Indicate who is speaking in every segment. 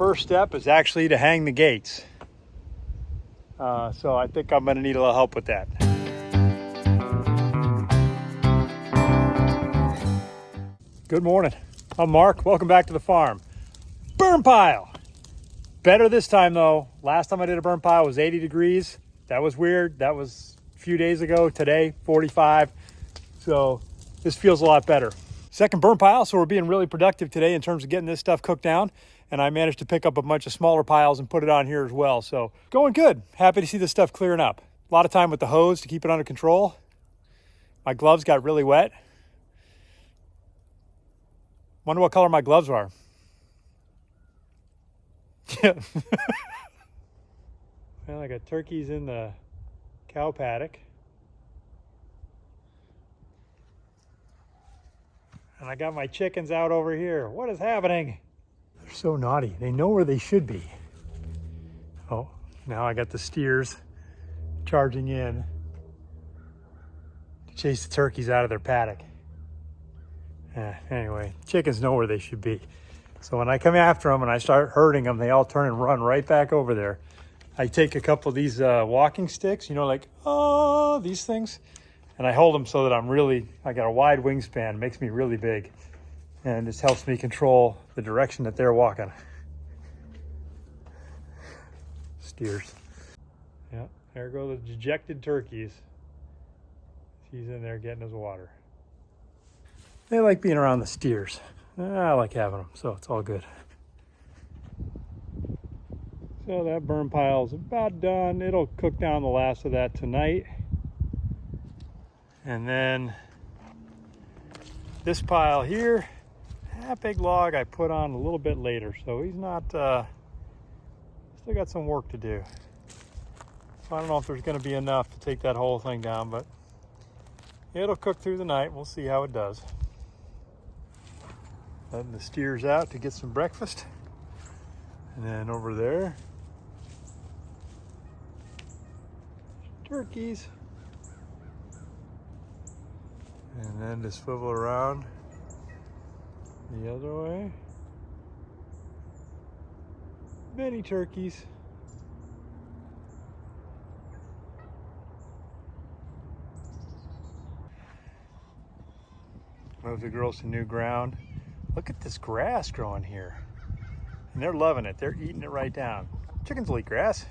Speaker 1: first step is actually to hang the gates. So I think I'm gonna need a little help with that. Good morning, I'm Mark, welcome back to the farm. Burn pile. Better this time though. Last time I did a burn pile was 80 degrees. That was weird. That was a few days ago. Today, 45. So this feels a lot better. Second burn pile, so we're being really productive today in terms of getting this stuff cooked down. And I managed to pick up a bunch of smaller piles and put it on here as well. So going good. Happy to see this stuff clearing up. A lot of time with the hose to keep it under control. My gloves got really wet. Wonder what color my gloves are. Yeah. Well, I got turkeys in the cow paddock. And I got my chickens out over here. What is happening? They're so naughty. They know where they should be. Oh, now I got the steers charging in to chase the turkeys out of their paddock. Anyway, chickens know where they should be. So when I come after them and I start herding them, they all turn and run right back over there. I take a couple of these walking sticks, you know, like, oh, these things. And I hold them so that I got a wide wingspan, makes me really big. And this helps me control the direction that they're walking. Steers. Yeah, there go the dejected turkeys. He's in there getting his water. They like being around the steers. I like having them, so it's all good. So that burn pile's about done. It'll cook down the last of that tonight. And then this pile here, that big log I put on a little bit later. So he's not, still got some work to do. So I don't know if there's gonna be enough to take that whole thing down, but it'll cook through the night. We'll see how it does. Letting the steers out to get some breakfast. And then over there, turkeys. And then to swivel around the other way. Many turkeys. Move the girls to new ground. Look at this grass growing here. And they're loving it. They're eating it right down. Chickens will eat grass.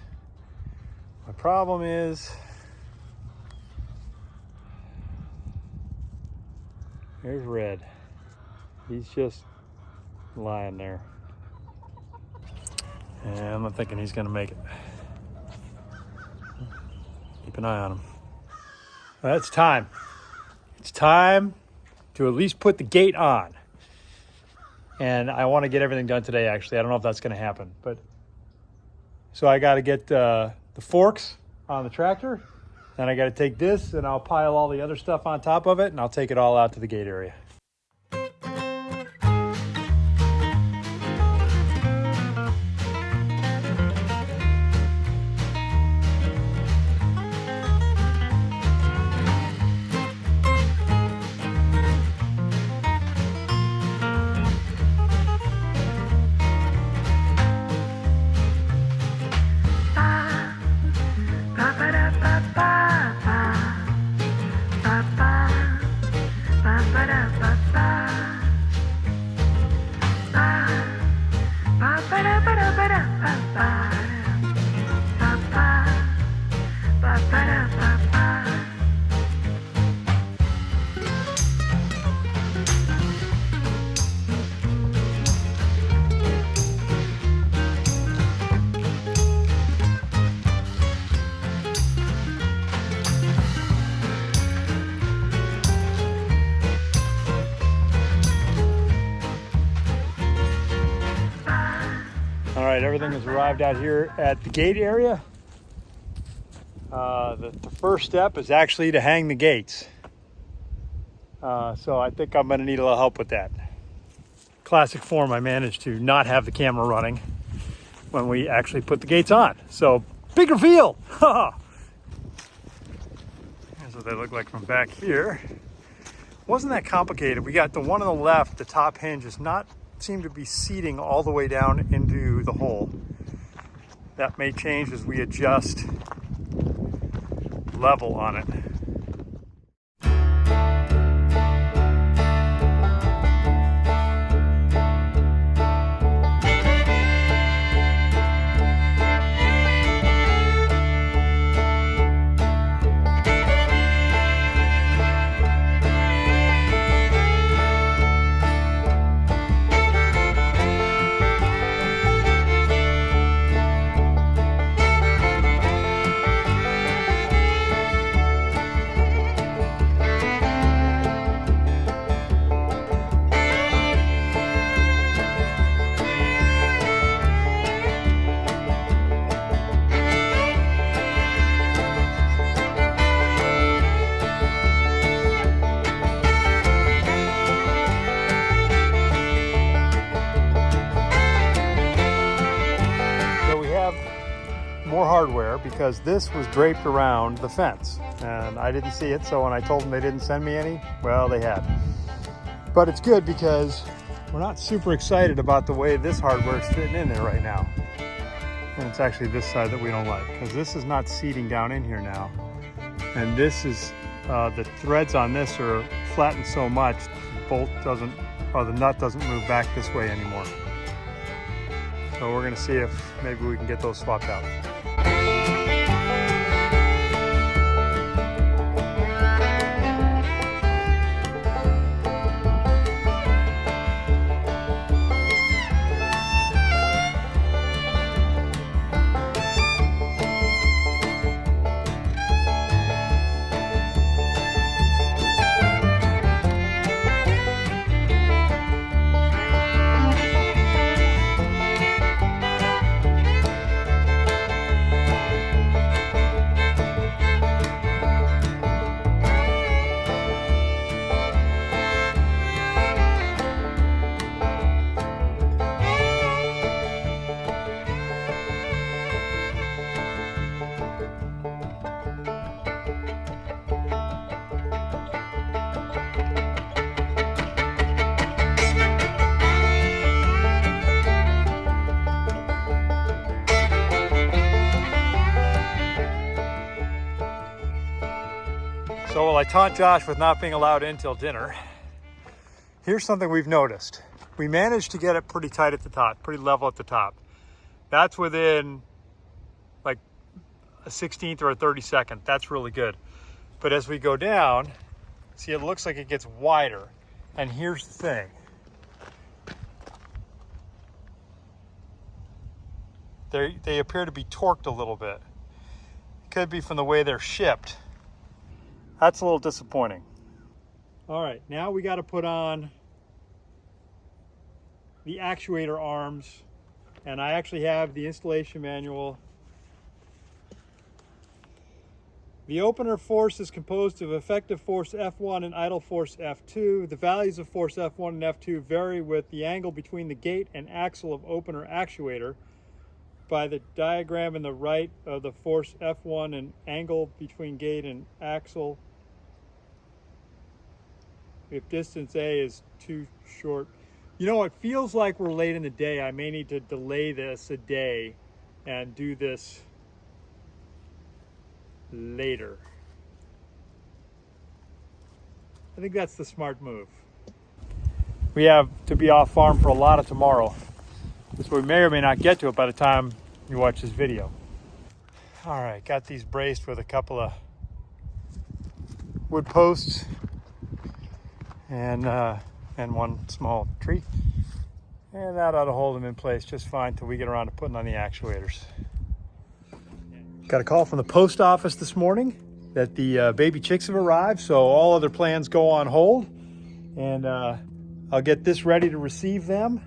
Speaker 1: My problem is, there's Red. He's just lying there. And I'm not thinking he's gonna make it. Keep an eye on him. Well, it's time. It's time to at least put the gate on. And I want to get everything done today, actually. I don't know if that's going to happen. But so I got to get the forks on the tractor. Then I got to take this and I'll pile all the other stuff on top of it. And I'll take it all out to the gate area. All right, everything has arrived out here at the gate area. The first step is actually to hang the gates. So I think I'm gonna need a little help with that. Classic form, I managed to not have the camera running when we actually put the gates on. So big reveal. Here's what they look like from back here. Wasn't that complicated. We got the one on the left, the top hinge is not seem to be seating all the way down into the hole. That may change as we adjust level on it. More hardware because this was draped around the fence and I didn't see it, so when I told them they didn't send me any, well, they had. But it's good because we're not super excited about the way this hardware is fitting in there right now. And it's actually this side that we don't like because this is not seating down in here now. And this is, the threads on this are flattened so much, the bolt doesn't, or the nut doesn't move back this way anymore. So we're gonna see if maybe we can get those swapped out. So while I taunt Josh with not being allowed in till dinner, here's something we've noticed. We managed to get it pretty tight at the top, pretty level at the top. That's within like a 16th or a 32nd. That's really good. But as we go down, see, it looks like it gets wider. And here's the thing. They appear to be torqued a little bit. Could be from the way they're shipped. That's a little disappointing. All right, now we got to put on the actuator arms, and I actually have the installation manual. The opener force is composed of effective force F1 and idle force F2. The values of force F1 and F2 vary with the angle between the gate and axle of opener actuator. By the diagram in the right of the force F1 and angle between gate and axle, if distance A is too short. You know, it feels like we're late in the day. I may need to delay this a day and do this later. I think that's the smart move. We have to be off farm for a lot of tomorrow, so we may or may not get to it by the time you watch this video. All right, got these braced with a couple of wood posts and one small tree, and that ought to hold them in place just fine till we get around to putting on the actuators. Got a call from the post office this morning that the baby chicks have arrived, so all other plans go on hold, and I'll get this ready to receive them,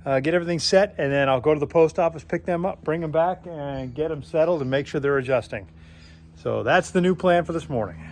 Speaker 1: get everything set, and then I'll go to the post office, pick them up, bring them back, and get them settled and make sure they're adjusting. So that's the new plan for this morning.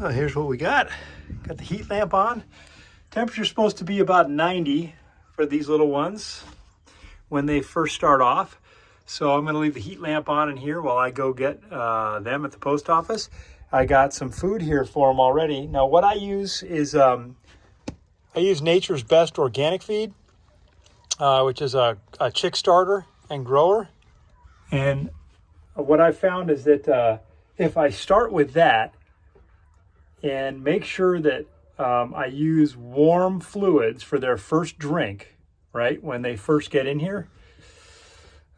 Speaker 1: Oh, here's what we got. Got the heat lamp on. Temperature's supposed to be about 90 for these little ones when they first start off. So I'm gonna leave the heat lamp on in here while I go get them at the post office. I got some food here for them already. Now what I use is, I use Nature's Best organic feed, which is a chick starter and grower. And what I found is that if I start with that and make sure that I use warm fluids for their first drink, right, when they first get in here,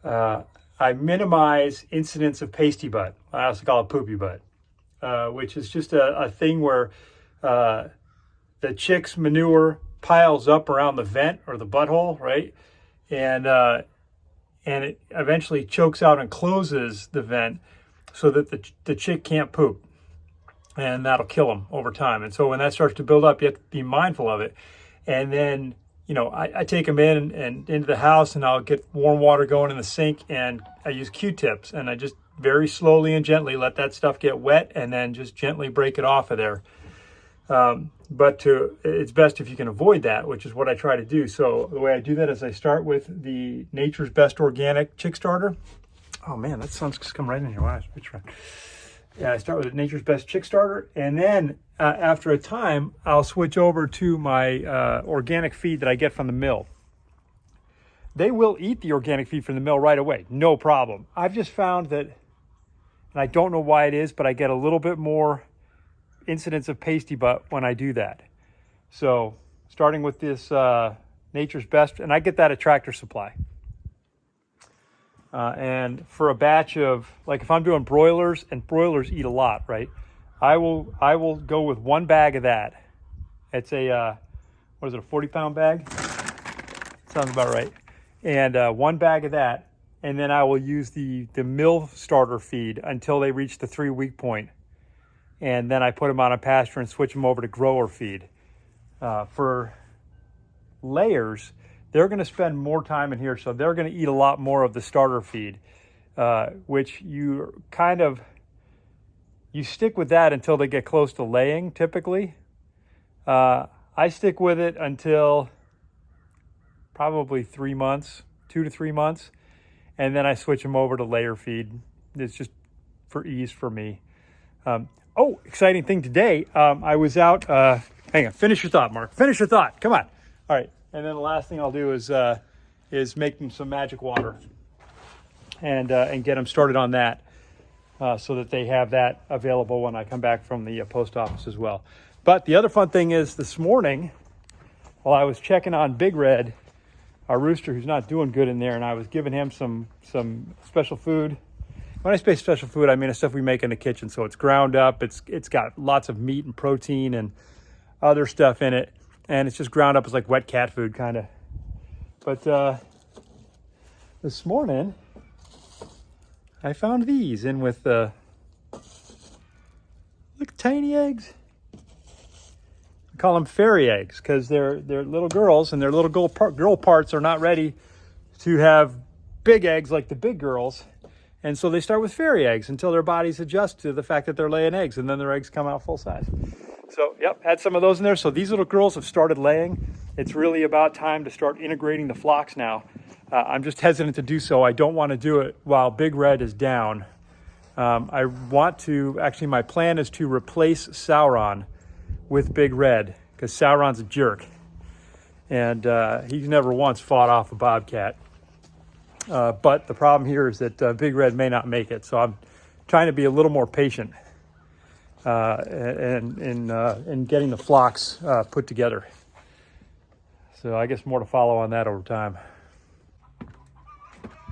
Speaker 1: I minimize incidence of pasty butt. I also call it poopy butt, which is just a thing where the chick's manure piles up around the vent or the butthole, right? And it eventually chokes out and closes the vent so that the chick can't poop. And that'll kill them over time. And so when that starts to build up, you have to be mindful of it. And then, you know, I take them in and into the house, and I'll get warm water going in the sink, and I use Q-tips, and I just very slowly and gently let that stuff get wet, and then just gently break it off of there. But it's best if you can avoid that, which is what I try to do. So the way I do that is I start with the Nature's Best Organic Chick Starter. Oh man, that sun's just come right in here. Wow, it's right. Yeah, I start with Nature's Best Chick Starter, and then after a time, I'll switch over to my organic feed that I get from the mill. They will eat the organic feed from the mill right away, no problem. I've just found that, and I don't know why it is, but I get a little bit more incidence of pasty butt when I do that. So starting with this Nature's Best, and I get that at Tractor Supply. And for a batch of, like if I'm doing broilers, and broilers eat a lot, right? I will go with 1 bag of that. It's a, what is it, a 40-pound bag? Sounds about right. And 1 bag of that, and then I will use the mill starter feed until they reach the 3-week point. And then I put them on a pasture and switch them over to grower feed. For layers, they're going to spend more time in here, so they're going to eat a lot more of the starter feed, which you stick with that until they get close to laying, typically. I stick with it until probably 3 months, 2 to 3 months, and then I switch them over to layer feed. It's just for ease for me. Oh, exciting thing today. I was out, hang on, finish your thought, Mark. Finish your thought, come on. All right. And then the last thing I'll do is make them some magic water and get them started on that so that they have that available when I come back from the post office as well. But the other fun thing is this morning, while I was checking on Big Red, our rooster who's not doing good in there, and I was giving him some special food. When I say special food, I mean the stuff we make in the kitchen. So it's ground up, it's got lots of meat and protein and other stuff in it. And it's just ground up as like wet cat food, kind of. But this morning, I found these in with look, tiny eggs. I call them fairy eggs because they're little girls, and their little girl parts are not ready to have big eggs like the big girls. And so they start with fairy eggs until their bodies adjust to the fact that they're laying eggs, and then their eggs come out full size. So, yep, had some of those in there. So these little girls have started laying. It's really about time to start integrating the flocks now. I'm just hesitant to do so. I don't want to do it while Big Red is down. I want to, actually my plan is to replace Sauron with Big Red, because Sauron's a jerk. And he's never once fought off a bobcat. But the problem here is that Big Red may not make it. So I'm trying to be a little more patient in getting the flocks put together. So I guess more to follow on that over time.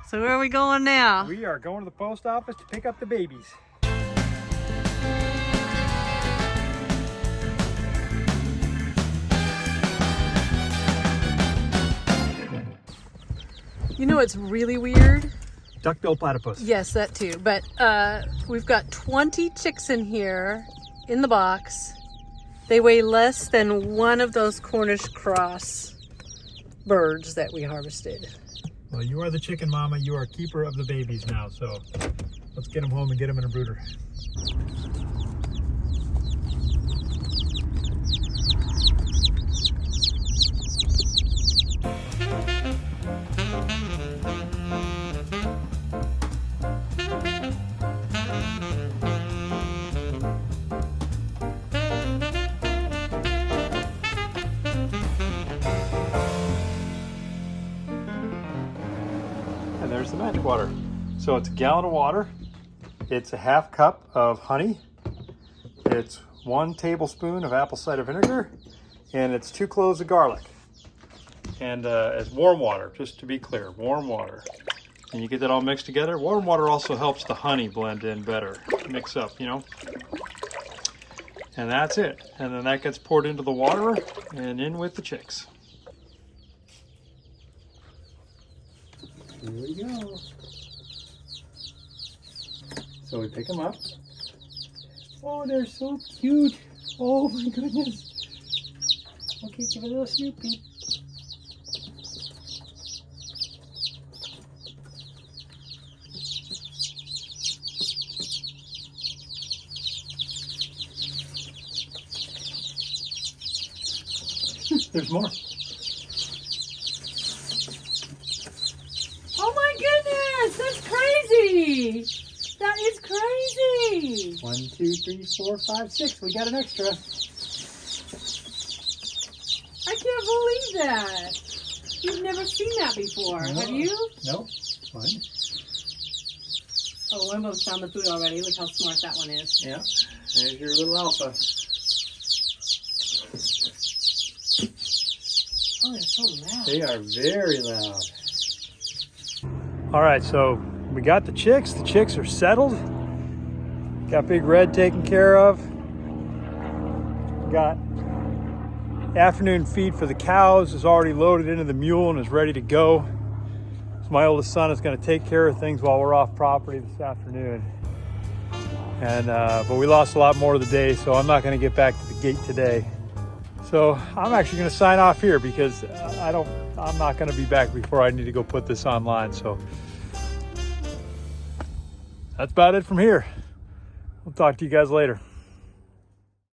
Speaker 2: So where are we going now?
Speaker 1: We are going to the post office to pick up the babies.
Speaker 2: You know what's really weird?
Speaker 1: Duck-billed platypus.
Speaker 2: Yes, that too. But we've got 20 chicks in here in the box. They weigh less than one of those Cornish cross birds that we harvested.
Speaker 1: Well, you are the chicken mama. You are keeper of the babies now. So let's get them home and get them in a brooder. the magic water. So it's a gallon of water. It's a half cup of honey. It's 1 tablespoon of apple cider vinegar, and it's 2 cloves of garlic. And it's warm water, just to be clear, warm water. And you get that all mixed together. Warm water also helps the honey blend in better, mix up, you know. And that's it. And then that gets poured into the water and in with the chicks. Here we go. So we pick them up. Oh, they're so cute. Oh my goodness. Okay, give it a little snoopy. There's more.
Speaker 2: Oh my goodness, that's crazy. That is crazy.
Speaker 1: 1, 2, 3, 4, 5, 6. We got an extra.
Speaker 2: I can't believe that. You've never seen that before,
Speaker 1: No.
Speaker 2: have you?
Speaker 1: Nope. One.
Speaker 2: Oh, one of them's found the food already. Look how smart that one is.
Speaker 1: Yeah. There's your little alpha.
Speaker 2: Oh, they're so loud.
Speaker 1: They are very loud. All right, so we got the chicks. The chicks are settled. Got Big Red taken care of. Got afternoon feed for the cows is already loaded into the mule and is ready to go. So my oldest son is going to take care of things while we're off property this afternoon. And but we lost a lot more of the day, so I'm not going to get back to the gate today. So I'm actually going to sign off here because I'm not going to be back before I need to go put this online. So that's about it from here. We'll talk to you guys later.